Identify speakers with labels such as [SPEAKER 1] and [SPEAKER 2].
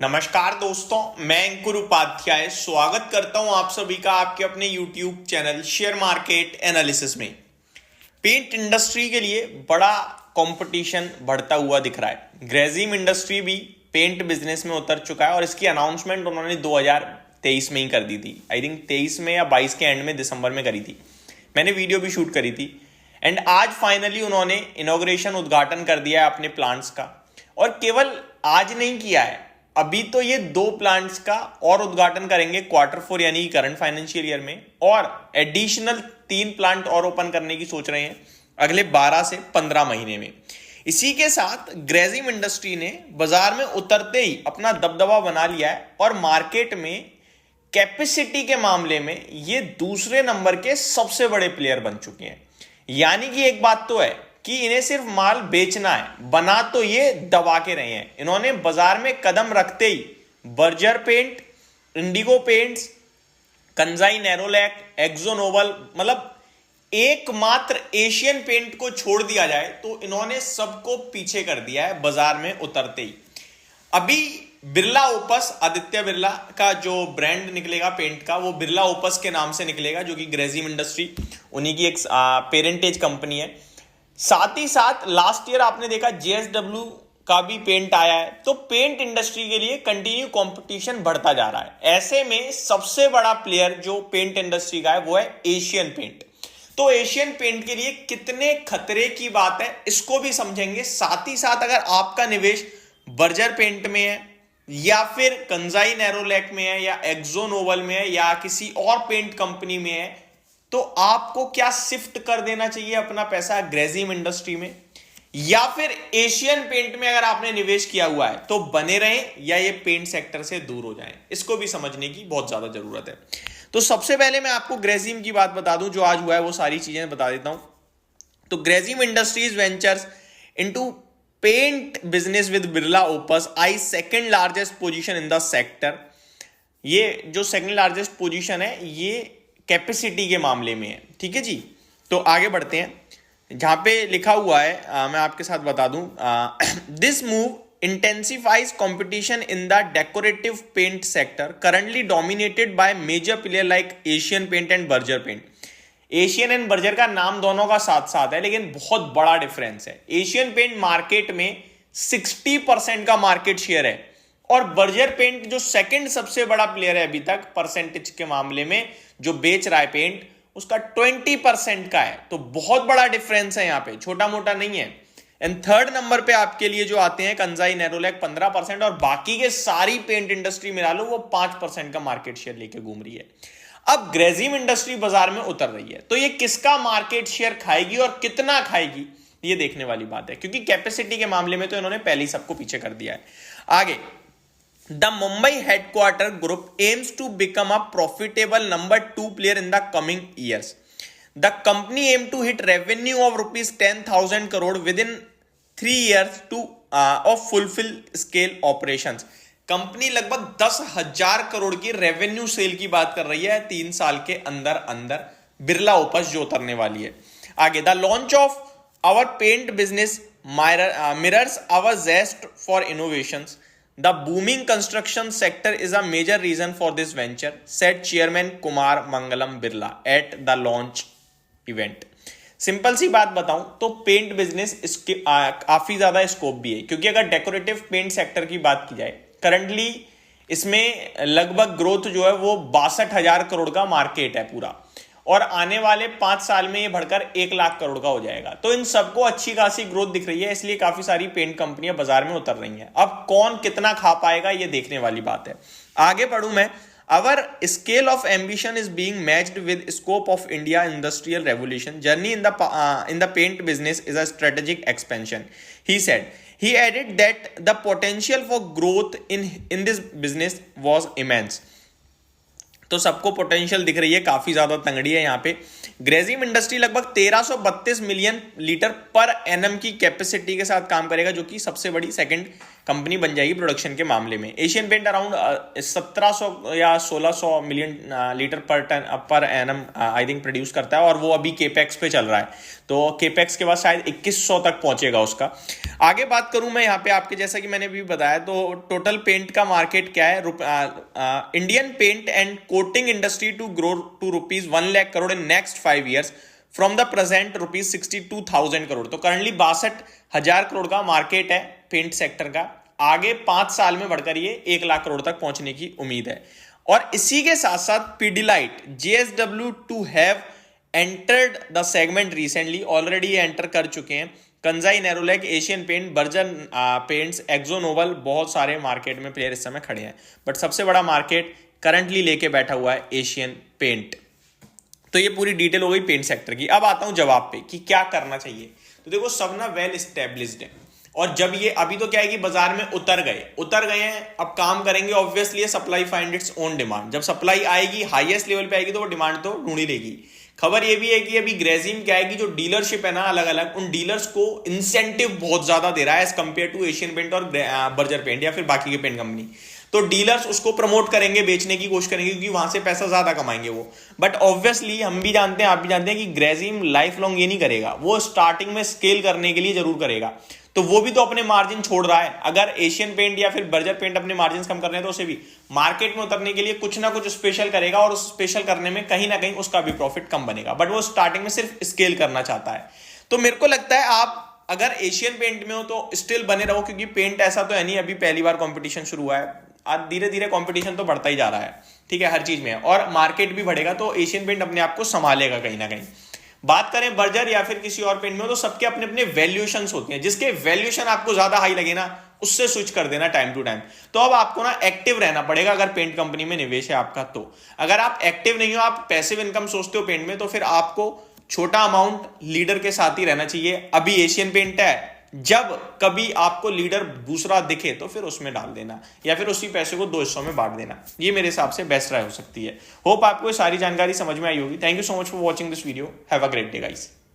[SPEAKER 1] नमस्कार दोस्तों, मैं अंकुर उपाध्याय स्वागत करता हूं आप सभी का आपके अपने YouTube channel share market analysis में। पेंट इंडस्ट्री के लिए बड़ा कंपटीशन बढ़ता हुआ दिख रहा है। ग्रेजिम इंडस्ट्री भी पेंट बिजनेस में उतर चुका है और इसकी अनाउंसमेंट उन्होंने 2023 में ही कर दी थी। आई थिंक 23 में या 22 के एंड में दिसंबर में करी थी। मैंने वीडियो भी शूट करी थी एंड आज फाइनली उन्होंने इनॉग्रेशन उद्घाटन कर दिया है अपने प्लांट्स का। और केवल आज नहीं किया है, अभी तो ये 2 प्लांट्स का और उद्घाटन करेंगे Q4 यानी करंट फाइनेंशियल ईयर में, और एडिशनल 3 प्लांट और ओपन करने की सोच रहे हैं अगले 12 से 15 महीने में। इसी के साथ ग्रेजिम इंडस्ट्री ने बाजार में उतरते ही अपना दबदबा बना लिया है और मार्केट में कैपेसिटी के मामले में ये दूसरे नंबर के सबसे बड़े प्लेयर बन चुके हैं। यानी कि एक बात तो है कि इन्हें सिर्फ माल बेचना है, बना तो ये दबा के रहे हैं। इन्होंने बाजार में कदम रखते ही Berger paint, Indigo paints, Kansai Nerolac, Akzo Nobel, मतलब एकमात्र एशियन पेंट को छोड़ दिया जाए तो इन्होंने सबको पीछे कर दिया है बाजार में उतरते ही। अभी बिरला ओपस, आदित्य बिरला का जो ब्रांड निकलेगा पेंट का, वो बिरला ओपस के नाम से निकलेगा, जो कि ग्रेजिम इंडस्ट्री उन्हीं की एक पेरेंटेज कंपनी है। साथ ही साथ लास्ट ईयर आपने देखा JSW का भी पेंट आया है। तो पेंट इंडस्ट्री के लिए कंटिन्यू कंपटीशन बढ़ता जा रहा है। ऐसे में सबसे बड़ा प्लेयर जो पेंट इंडस्ट्री का है वो है एशियन पेंट। तो एशियन पेंट के लिए कितने खतरे की बात है इसको भी समझेंगे। साथ ही साथ अगर आपका निवेश बर्जर पेंट में है या फिर कंजाई नेरोलैक में है या एक्जो नोबल में है या किसी और पेंट कंपनी में है, तो आपको क्या शिफ्ट कर देना चाहिए अपना पैसा ग्रेजिम इंडस्ट्री में, या फिर एशियन पेंट में अगर आपने निवेश किया हुआ है तो बने रहें या ये पेंट सेक्टर से दूर हो जाएं, इसको भी समझने की बहुत ज्यादा जरूरत है। तो सबसे पहले मैं आपको ग्रेजिम की बात बता दूं, जो आज हुआ है वो सारी चीजें बता देता हूं। तो Grasim industries ventures into paint business with Birla Opus आई second largest position in the sector. ये जो सेकंड लार्जेस्ट पोजीशन है ये कैपेसिटी के मामले में है। ठीक है जी, तो आगे बढ़ते हैं। जहां पे लिखा हुआ है मैं आपके साथ बता दूं, this move intensifies competition in the decorative paint sector currently dominated by major player like Asian paint and Berger paint. Asian and Berger का नाम दोनों का साथ साथ है, लेकिन बहुत बड़ा डिफरेंस है। एशियन पेंट मार्केट में 60% का मार्केट शेयर है और बर्जर पेंट जो सेकंड सबसे बड़ा प्लेयर है अभी तक परसेंटेज के मामले में जो बेच रहा है पेंट, उसका 20% का है। तो बहुत बड़ा डिफरेंस है, यहां पे छोटा मोटा नहीं है। एंड थर्ड नंबर पे आपके लिए जो आते हैं कंजाई नेरोलैक 15% और बाकी के सारी पेंट इंडस्ट्री मिला लो वो 5% का मार्केट शेयर लेके घूम रही है। अब ग्रेजिम इंडस्ट्री बाजार में उतर रही है तो ये किसका मार्केट शेयर खाएगी और कितना खाएगी ये देखने वाली बात है, क्योंकि कैपेसिटी के मामले में तो इन्होंने पहले ही सबको पीछे कर दिया है। आगे, The Mumbai headquarter group aims to become a profitable number 2 player in the coming years. The company aims to hit revenue of rupees 10,000 crore within 3 years to of fulfill scale operations. Company लगभग 10,000 करोड़ की revenue cell की बात कर रही है 3 साल के अंदर अंदर बिरला ओपस जो उतरने वाली है। आगे, the launch of our paint business mirrors our zest for innovations. The booming construction sector is a major reason for this venture, said Chairman Kumar Mangalam Birla at the launch event. Simple सी बात बताऊं तो paint business इसके काफी ज्यादा scope भी है, क्योंकि अगर डेकोरेटिव पेंट सेक्टर की बात की जाए करंटली इसमें लगभग ग्रोथ जो है वो 62,000 करोड़ का मार्केट है पूरा, और आने वाले 5 साल में ये बढ़कर 1 लाख करोड़ का हो जाएगा। तो इन सबको अच्छी खासी ग्रोथ दिख रही है, इसलिए काफी सारी पेंट कंपनियां बाजार में उतर रही हैं। अब कौन कितना खा पाएगा ये देखने वाली बात है। आगे पढ़ूं मैं, Our scale of ambition is being matched with scope of India industrial revolution. Journey in the paint business is a strategic expansion, he said. He added that the potential for growth in this business was immense. तो सबको potential दिख रही है, काफी ज्यादा तंगड़ी है यहाँ पे। ग्रेजिम इंडस्ट्री लगभग 1332 मिलियन लीटर पर एनएम की कैपेसिटी के साथ काम करेगा, जो कि सबसे बड़ी सेकंड कंपनी बन जाएगी प्रोडक्शन के मामले में। एशियन पेंट अराउंड 1700 या 1600 million litre per annum I think produce करता है, और वो अभी केपेक्स पे चल रहा है, तो केपेक्स के बाद शायद 2100 तक पहुंचेगा उसका। आगे बात करूं मैं यहाँ पे आपके, जैसा कि मैंने भी बताया, तो टोटल पेंट का मार्केट क्या है, Indian paint and coating industry to grow to ₹1 lakh crore in next 5 years from the present ₹62,000 crore. तो करंटली 62,000 करोड़ का मार्केट है पेंट सेक्टर का। आगे 5 साल में बढ़कर ये 1 लाख करोड़ तक पहुंचने की उम्मीद है। और इसी के साथ साथ Pidilite, JSW too have entered the segment recently, already enter कर चुके हैं। Kansai Nerolac, Asian paint, Berger paints, Akzo Nobel, बहुत सारे मार्केट में प्लेयर इस समय खड़े हैं, बट सबसे बड़ा मार्केट करंटली लेके बैठा हुआ है एशियन पेंट। तो ये पूरी डिटेल हो गई पेंट सेक्टर की। अब आता हूं जवाब पे कि क्या करना चाहिए। तो देखो, सब ना वेल एस्टेब्लिश्ड है, और जब ये अभी तो क्या है कि बाजार में उतर गए हैं, अब काम करेंगे। Obviously supply find its own demand. जब सप्लाई आएगी, हाईएस्ट लेवल पे आएगी, तो वो डिमांड तो ढूंढ ही लेगी। खबर ये भी है कि अभी ग्रेजिम क्या है कि जो डीलरशिप है ना अलग अलग, उन डीलर्स को इंसेंटिव बहुत ज्यादा दे रहा है as compare to Asian paint और बर्जर पेंट या फिर बाकी के पेंट कंपनी। तो डीलर्स उसको प्रमोट करेंगे, बेचने की कोशिश करेंगे, क्योंकि वहां से पैसा ज्यादा कमाएंगे वो। बट ऑब्वियसली हम भी जानते हैं, आप भी जानते हैं कि ग्रेजिम लाइफ लॉन्ग ये नहीं करेगा, वो स्टार्टिंग में स्केल करने के लिए जरूर करेगा। तो वो भी तो अपने मार्जिन छोड़ रहा है। अगर एशियन पेंट या फिर बर्जर पेंट अपने मार्जिन कम कर रहे हैं, तो उसे भी मार्केट में उतरने के लिए कुछ ना कुछ स्पेशल करेगा, और उस स्पेशल करने में कहीं ना कहीं उसका भी प्रॉफिट कम बनेगा। बट वो स्टार्टिंग में सिर्फ स्केल करना चाहता है। तो मेरे को लगता है आप अगर एशियन पेंट में हो तो स्टिल बने रहो, क्योंकि पेंट ऐसा तो है नहीं अभी पहली बार कंपटीशन शुरू हुआ है। आज धीरे धीरे कंपटीशन तो बढ़ता ही जा रहा है, ठीक है, हर चीज में, और मार्केट भी बढ़ेगा, तो एशियन पेंट अपने आप को संभालेगा कहीं ना कहीं। बात करें बर्जर या फिर किसी और पेंट में, तो सबके अपने अपने वैल्यूएशंस होते हैं। जिसके वैल्यूएशन आपको ज्यादा हाई लगे ना, उससे स्विच कर देना टाइम टू टाइम। तो अब आपको ना एक्टिव रहना पड़ेगा अगर पेंट कंपनी में निवेश है आपका। तो अगर आप एक्टिव नहीं हो, आप पैसिव इनकम सोचते हो पेंट में, तो फिर आपको छोटा अमाउंट लीडर के साथ ही रहना चाहिए। अभी एशियन पेंट है, जब कभी आपको लीडर दूसरा दिखे तो फिर उसमें डाल देना, या फिर उसी पैसे को 2 हिस्सों में बांट देना। ये मेरे हिसाब से बेस्ट राय हो सकती है। होप आपको ये सारी जानकारी समझ में आई होगी। Thank you so much for watching this video. Have a great day guys.